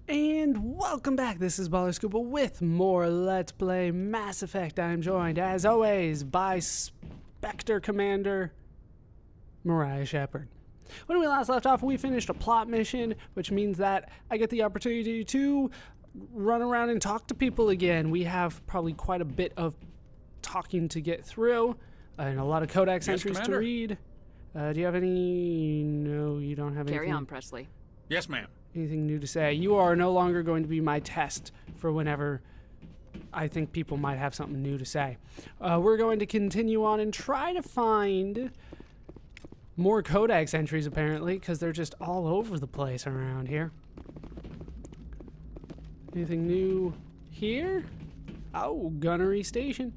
And welcome back, this is Baller Scuba with more Let's Play Mass Effect. I'm joined, as always, by Spectre Commander Mariah Shepard. When we last left off, we finished a plot mission, which means that I get the opportunity to run around and talk to people again. We have probably quite a bit of talking to get through, and a lot of codex entries to read. Do you have any... No, you don't have anything. Carry on, Presley. Yes, ma'am. Anything new to say? You are no longer going to be my test for whenever I think people might have something new to say. We're going to continue on and try to find more codex entries, apparently, because they're just all over the place around here. Anything new here? Oh, Gunnery Station.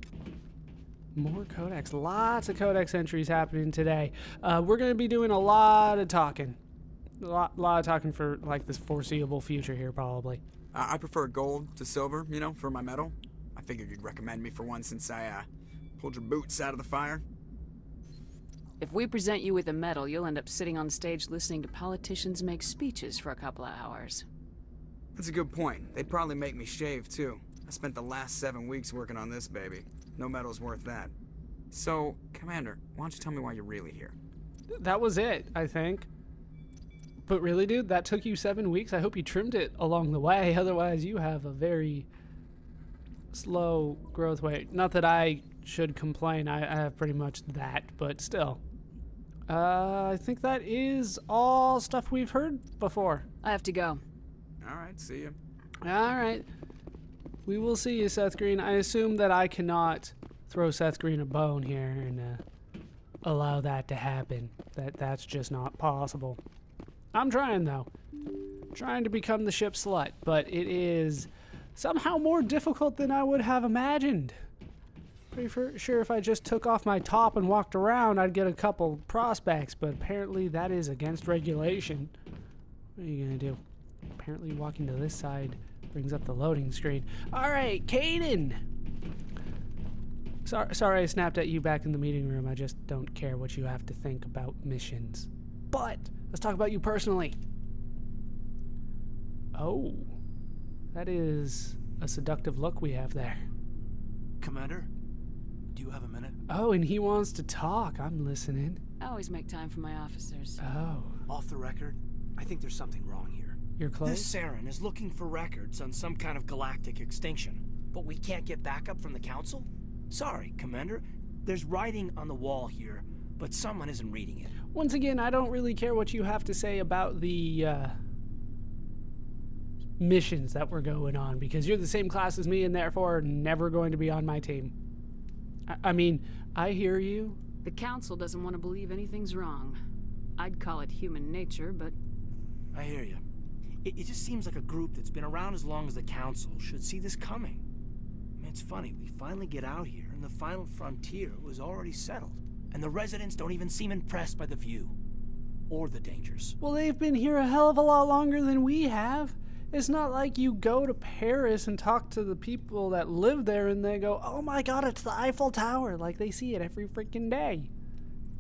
More codex. Lots of codex entries happening today. We're going to be doing a lot of talking. A lot of talking for, like, this foreseeable future here, probably. I prefer gold to silver, you know, for my medal. I figured you'd recommend me for one since I, pulled your boots out of the fire. If we present you with a medal, you'll end up sitting on stage listening to politicians make speeches for a couple of hours. That's a good point. They'd probably make me shave, too. I spent the last 7 weeks working on this baby. No medal's worth that. So, Commander, why don't you tell me why you're really here? That was it, I think. But really, dude, that took you 7 weeks? I hope you trimmed it along the way. Otherwise, you have a very slow growth rate. Not that I should complain. I have pretty much that, but still. I think that is all stuff we've heard before. I have to go. All right, see you. All right. We will see you, Seth Green. I assume that I cannot throw Seth Green a bone here and allow that to happen. That's just not possible. I'm trying, though. Trying to become the ship slut, but it is somehow more difficult than I would have imagined. Pretty sure if I just took off my top and walked around, I'd get a couple prospects, but apparently that is against regulation. What are you gonna do? Apparently walking to this side brings up the loading screen. All right, Kaidan! Sorry I snapped at you back in the meeting room. I just don't care what you have to think about missions. But let's talk about you personally. Oh, that is a seductive look we have there. Commander, do you have a minute? Oh, and he wants to talk. I'm listening. I always make time for my officers. Oh. Off the record, I think there's something wrong here. You're close? This Saren is looking for records on some kind of galactic extinction, but we can't get backup from the Council? Sorry, Commander. There's writing on the wall here, but someone isn't reading it. Once again, I don't really care what you have to say about the missions that were going on, because you're the same class as me and therefore never going to be on my team. I mean, I hear you. The Council doesn't want to believe anything's wrong. I'd call it human nature, but... I hear you. It just seems like a group that's been around as long as the Council should see this coming. I mean, it's funny, we finally get out here and the final frontier was already settled. And the residents don't even seem impressed by the view. Or the dangers. Well, they've been here a hell of a lot longer than we have. It's not like you go to Paris and talk to the people that live there and they go, oh my god, it's the Eiffel Tower. Like, they see it every freaking day.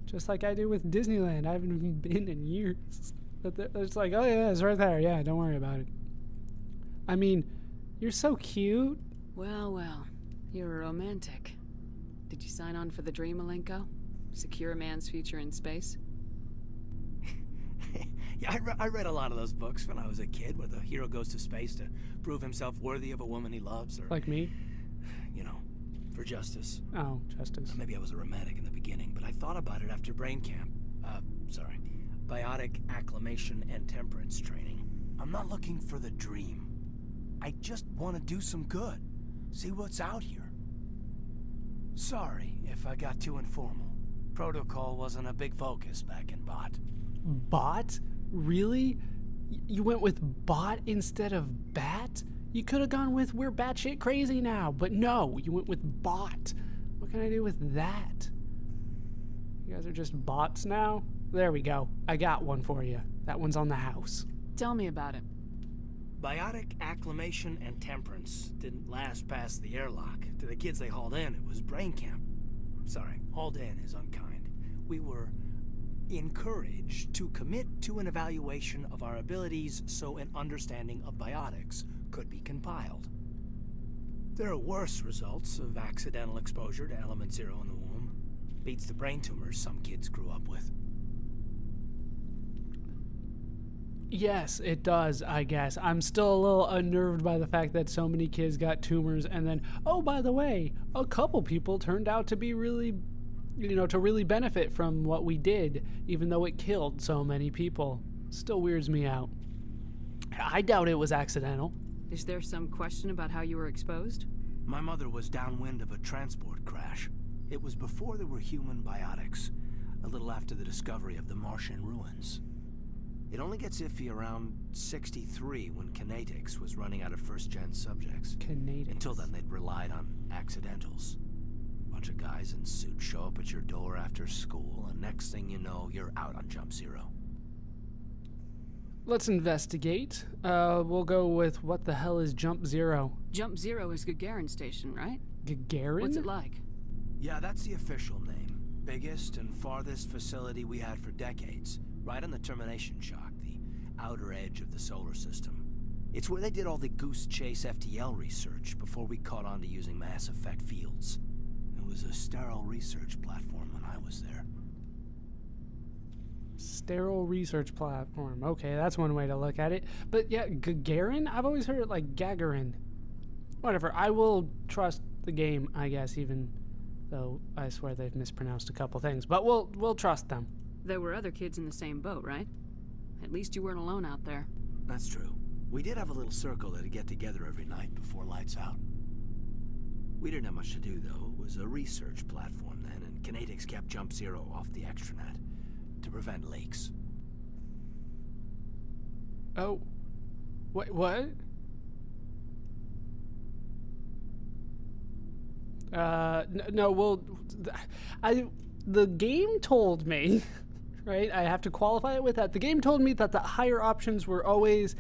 Just like I do with Disneyland. I haven't even been in years. But it's like, oh yeah, it's right there. Yeah, don't worry about it. I mean, you're so cute. Well, you're a romantic. Did you sign on for the dream, Malenko? Secure a man's future in space? Yeah, I read a lot of those books when I was a kid, where the hero goes to space to prove himself worthy of a woman he loves, or... Like me? You know, for justice. Oh, justice. Maybe I was a romantic in the beginning, but I thought about it after brain camp. Biotic acclimation and temperance training. I'm not looking for the dream. I just want to do some good. See what's out here. Sorry if I got too informal. Protocol wasn't a big focus back in Bot. Bot? Really? You went with bot instead of bat? You could have gone with we're batshit crazy now, but no, you went with bot. What can I do with that? You guys are just bots now? There we go. I got one for you. That one's on the house. Tell me about it. Biotic acclimation and temperance didn't last past the airlock. To the kids they hauled in, it was brain camp. Sorry, hauled in is unkind. We were encouraged to commit to an evaluation of our abilities so an understanding of biotics could be compiled. There are worse results of accidental exposure to element 0 in the womb. Beats the brain tumors some kids grew up with. Yes, it does, I guess. I'm still a little unnerved by the fact that so many kids got tumors, and then, oh, by the way, a couple people turned out to be really, to really benefit from what we did, even though it killed so many people. Still weirds me out. I doubt it was accidental. Is there some question about how you were exposed? My mother was downwind of a transport crash. It was before there were human biotics, a little after the discovery of the Martian ruins. It only gets iffy around 63 when kinetics was running out of first-gen subjects. Kinetics. Until then, they'd relied on accidentals. Bunch of guys in suits show up at your door after school, and next thing you know, you're out on Jump Zero. Let's investigate. We'll go with what the hell is Jump Zero? Jump Zero is Gagarin Station, right? Gagarin? What's it like? Yeah, that's the official name. Biggest and farthest facility we had for decades. Right on the termination shock, the outer edge of the solar system. It's where they did all the Goose Chase FTL research before we caught on to using mass effect fields. It was a sterile research platform when I was there. Sterile research platform. Okay, that's one way to look at it. But yeah, Gagarin? I've always heard it like Gagarin. Whatever, I will trust the game, I guess, even though I swear they've mispronounced a couple things. But we'll trust them. There were other kids in the same boat, right? At least you weren't alone out there. That's true. We did have a little circle that'd get together every night before lights out. We didn't have much to do, though. It was a research platform then, and kinetics kept Jump Zero off the extranet to prevent leaks. Oh. Wait, what? No, well, the game told me, right? I have to qualify it with that. The game told me that the higher options were always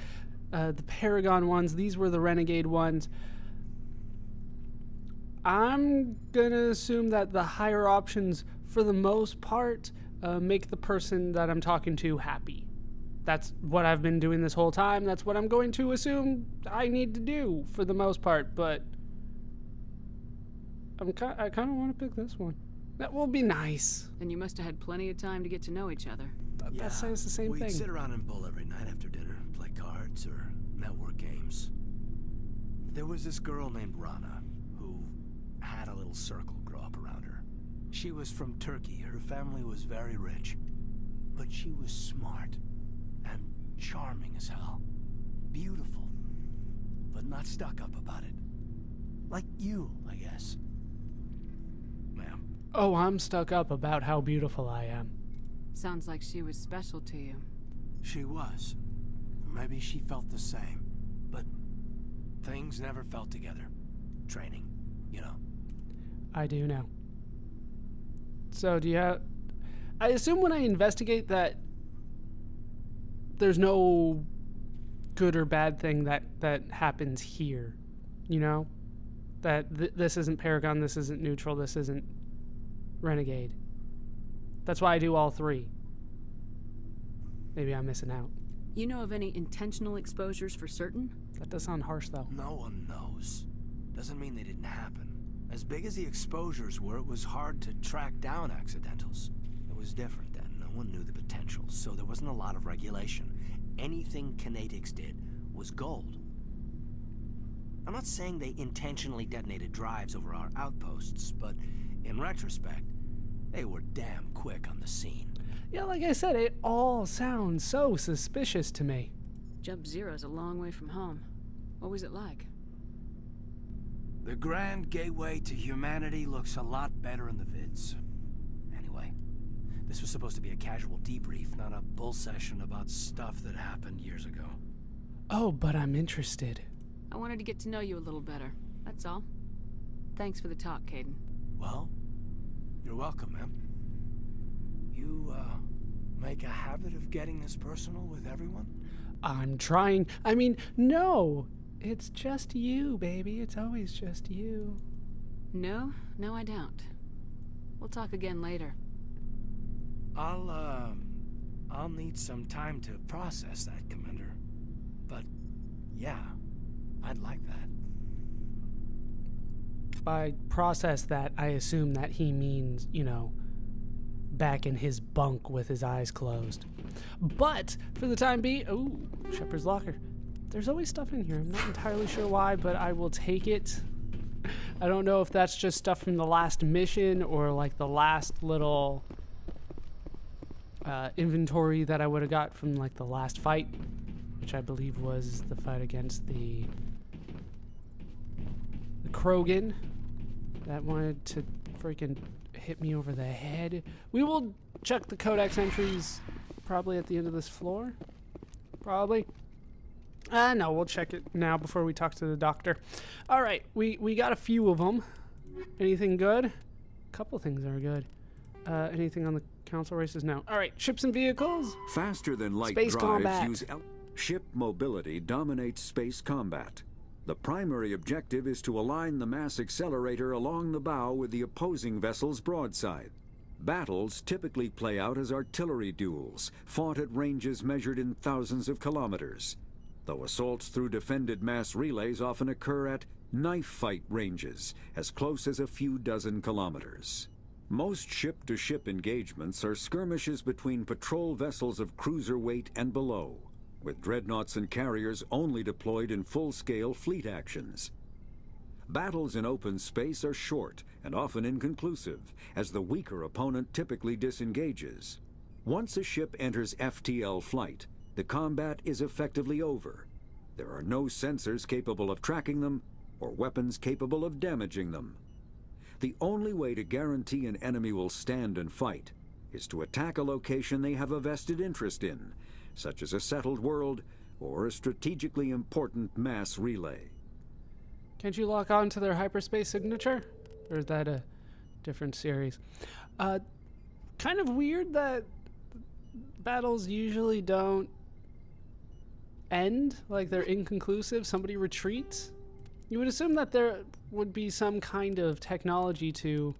the Paragon ones. These were the Renegade ones. I'm gonna assume that the higher options, for the most part, make the person that I'm talking to happy. That's what I've been doing this whole time. That's what I'm going to assume I need to do for the most part, but I kind of want to pick this one. That will be nice. And you must have had plenty of time to get to know each other. That says the same thing. We'd sit around and bull every night after dinner, play cards or network games. There was this girl named Rana who had a little circle grow up around her. She was from Turkey. Her family was very rich. But she was smart and charming as hell. Beautiful, but not stuck up about it. Like you, I guess. Ma'am. Oh, I'm stuck up about how beautiful I am. Sounds like she was special to you. She was. Maybe she felt the same. But things never felt together. Training, you know. I do now. So do you have... I assume when I investigate that there's no good or bad thing that happens here, you know? That this isn't Paragon, this isn't Neutral, this isn't Renegade. That's why I do all three. Maybe I'm missing out. You know of any intentional exposures for certain? That does sound harsh, though. No one knows. Doesn't mean they didn't happen. As big as the exposures were, it was hard to track down accidentals. It was different then. No one knew the potential, so there wasn't a lot of regulation. Anything kinetics did was gold. I'm not saying they intentionally detonated drives over our outposts, but in retrospect, they were damn quick on the scene. Yeah, like I said, it all sounds so suspicious to me. Jump Zero's a long way from home. What was it like? The grand gateway to humanity looks a lot better in the vids. Anyway, this was supposed to be a casual debrief, not a bull session about stuff that happened years ago. Oh, but I'm interested. I wanted to get to know you a little better. That's all. Thanks for the talk, Kaidan. Well, you're welcome, ma'am. You, make a habit of getting this personal with everyone? I'm trying. I mean, no. It's just you, baby. It's always just you. No, I don't. We'll talk again later. I'll need some time to process that, Commander. But, yeah, I'd like that. By process that, I assume that he means, you know, back in his bunk with his eyes closed. But for the time being, ooh, Shepard's locker. There's always stuff in here. I'm not entirely sure why, but I will take it. I don't know if that's just stuff from the last mission or like the last little inventory that I would have got from like the last fight, which I believe was the fight against the Krogan that wanted to freaking hit me over the head. We will check the codex entries probably at the end of this floor. Probably. No, we'll check it now before we talk to the doctor. All right, we got a few of them. Anything good? A couple things are good. Anything on the council races? No. All right, ships and vehicles. Faster than light Space drives combat. use ship mobility dominates space combat. The primary objective is to align the mass accelerator along the bow with the opposing vessel's broadside. Battles typically play out as artillery duels, fought at ranges measured in thousands of kilometers, though assaults through defended mass relays often occur at knife fight ranges, as close as a few dozen kilometers. Most ship-to-ship engagements are skirmishes between patrol vessels of cruiser weight and below, with dreadnoughts and carriers only deployed in full-scale fleet actions. Battles in open space are short and often inconclusive, as the weaker opponent typically disengages. Once a ship enters FTL flight, the combat is effectively over. There are no sensors capable of tracking them or weapons capable of damaging them. The only way to guarantee an enemy will stand and fight is to attack a location they have a vested interest in, such as a settled world or a strategically important mass relay. Can't you lock on to their hyperspace signature? Or is that a different series? Kind of weird that battles usually don't end, like they're inconclusive. Somebody retreats. You would assume that there would be some kind of technology to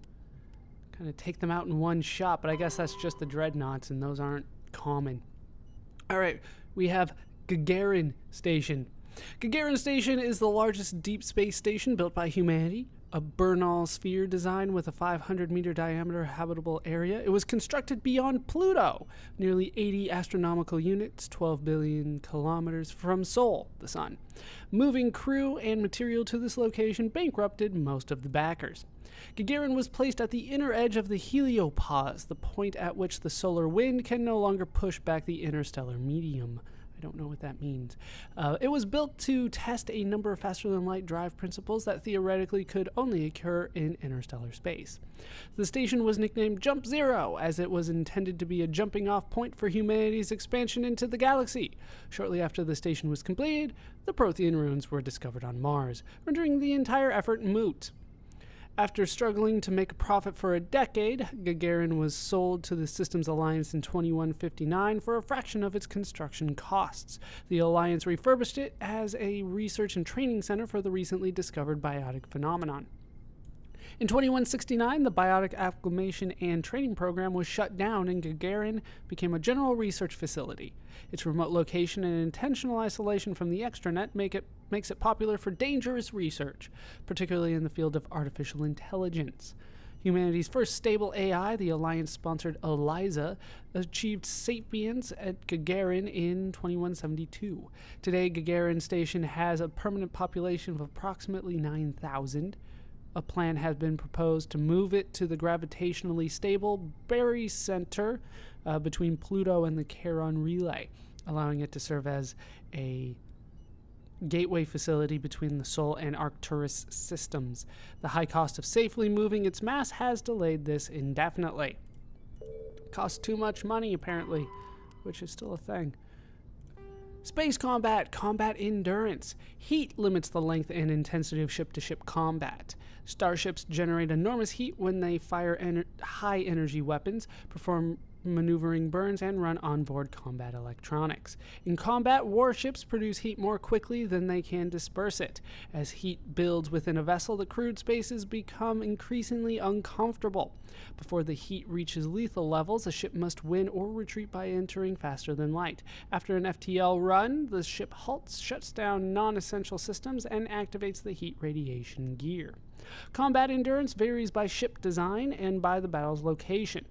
kind of take them out in one shot, but I guess that's just the dreadnoughts, and those aren't common. All right, we have Gagarin Station. Gagarin Station is the largest deep space station built by humanity, a Bernal sphere design with a 500-meter diameter habitable area. It was constructed beyond Pluto, nearly 80 astronomical units, 12 billion kilometers from Sol, the sun. Moving crew and material to this location bankrupted most of the backers. Gagarin was placed at the inner edge of the heliopause, the point at which the solar wind can no longer push back the interstellar medium. I don't know what that means. It was built to test a number of faster-than-light drive principles that theoretically could only occur in interstellar space. The station was nicknamed Jump Zero, as it was intended to be a jumping-off point for humanity's expansion into the galaxy. Shortly after the station was completed, the Prothean ruins were discovered on Mars, rendering the entire effort moot. After struggling to make a profit for a decade, Gagarin was sold to the Systems Alliance in 2159 for a fraction of its construction costs. The Alliance refurbished it as a research and training center for the recently discovered biotic phenomenon. In 2169, the Biotic Acclimation and Training Program was shut down, and Gagarin became a general research facility. Its remote location and intentional isolation from the extranet makes it popular for dangerous research, particularly in the field of artificial intelligence. Humanity's first stable AI, the Alliance-sponsored ELIZA, achieved sapience at Gagarin in 2172. Today, Gagarin Station has a permanent population of approximately 9,000. A plan has been proposed to move it to the gravitationally stable Berry Center between Pluto and the Charon Relay, allowing it to serve as a gateway facility between the Sol and Arcturus systems. The high cost of safely moving its mass has delayed this indefinitely. Costs too much money, apparently, which is still a thing. Space combat, combat endurance. Heat limits the length and intensity of ship-to-ship combat. Starships generate enormous heat when they fire high-energy weapons, perform maneuvering burns, and run onboard combat electronics. In combat, warships produce heat more quickly than they can disperse it. As heat builds within a vessel, the crewed spaces become increasingly uncomfortable. Before the heat reaches lethal levels, a ship must win or retreat by entering faster than light. After an FTL run, the ship halts, shuts down non-essential systems, and activates the heat radiation gear. Combat endurance varies by ship design and by the battle's location.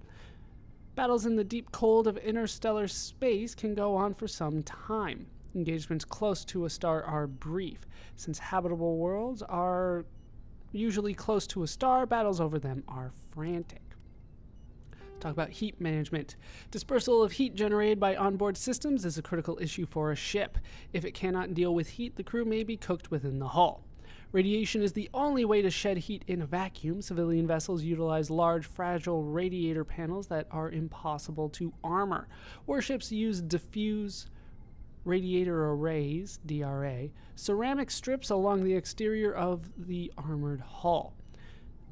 Battles in the deep cold of interstellar space can go on for some time. Engagements close to a star are brief. Since habitable worlds are usually close to a star, battles over them are frantic. Talk about heat management. Dispersal of heat generated by onboard systems is a critical issue for a ship. If it cannot deal with heat, the crew may be cooked within the hull. Radiation is the only way to shed heat in a vacuum. Civilian vessels utilize large, fragile radiator panels that are impossible to armor. Warships use diffuse radiator arrays, DRA, ceramic strips along the exterior of the armored hull.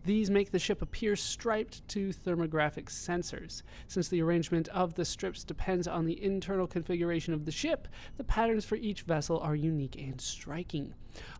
These make the ship appear striped to thermographic sensors. Since the arrangement of the strips depends on the internal configuration of the ship, the patterns for each vessel are unique and striking.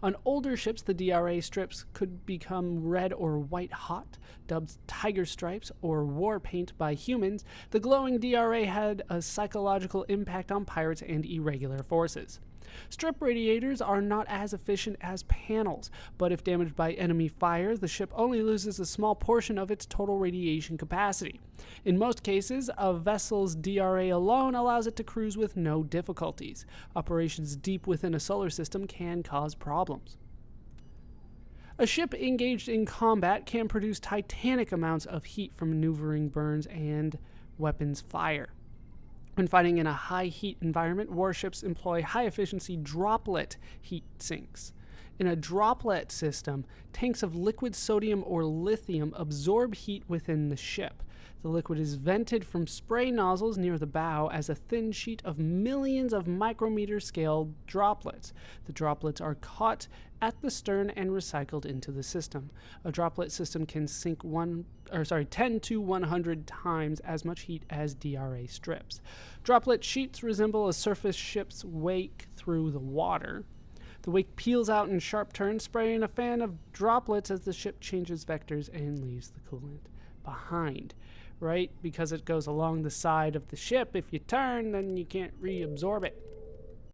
On older ships, the DRA strips could become red or white hot, dubbed tiger stripes or war paint by humans. The glowing DRA had a psychological impact on pirates and irregular forces. Strip radiators are not as efficient as panels, but if damaged by enemy fire, the ship only loses a small portion of its total radiation capacity. In most cases, a vessel's DRA alone allows it to cruise with no difficulties. Operations deep within a solar system can cause problems. A ship engaged in combat can produce titanic amounts of heat from maneuvering burns and weapons fire. When fighting in a high heat environment, warships employ high-efficiency droplet heat sinks. In a droplet system, tanks of liquid sodium or lithium absorb heat within the ship. The liquid is vented from spray nozzles near the bow as a thin sheet of millions of micrometer scale droplets. The droplets are caught at the stern and recycled into the system. A droplet system can sink 10 to 100 times as much heat as DRA strips. Droplet sheets resemble a surface ship's wake through the water. The wake peels out in sharp turns, spraying a fan of droplets as the ship changes vectors and leaves the coolant behind. Right? Because it goes along the side of the ship. If you turn, then you can't reabsorb it.